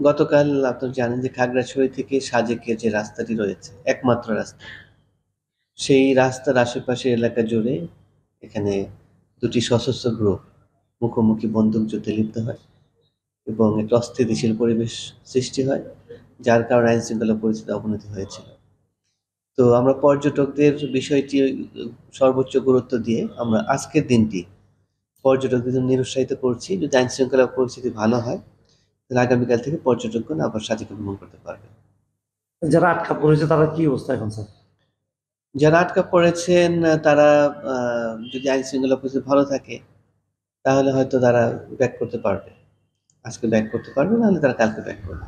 গতকাল আপনারা জানেন যে খাগড়াছড়ি থেকে সাজেকের যে রাস্তাটি রয়েছে, একমাত্র রাস্তা। সেই রাস্তার আশেপাশের এলাকা জুড়ে এখানে ২ টি সশস্ত্র গ্রুপ মুখোমুখি বন্দুকযুদ্ধে লিপ্ত হয় এবং একটা অস্থিতিশীল পরিবেশ সৃষ্টি হয়, যার কারণে আইনশৃঙ্খলা পরিস্থিতির অবনতি হয়েছিল। তো আমরা পর্যটকদের বিষয়টি সর্বোচ্চ গুরুত্ব দিয়ে আমরা আজকের দিনটি পর্যটকদের জন্য নিরুৎসাহিত করছি। যদি আইনশৃঙ্খলা পরিস্থিতি ভালো হয়, তাহলে আগামীকাল থেকে পর্যটকগণ আবার সাজেকে ভ্রমণ করতে পারবে। যারা আটকা পড়েছে তারা কি অবস্থা এখন স্যার? যারা আটকা পড়েছেন তারা যদি আইনশৃঙ্খলা পরিস্থিতি ভালো থাকে তাহলে হয়তো তারা ব্যাক করতে পারবে। আজকে ব্যাক করতে পারবে, নাহলে তারা কালকে ব্যাক করবে।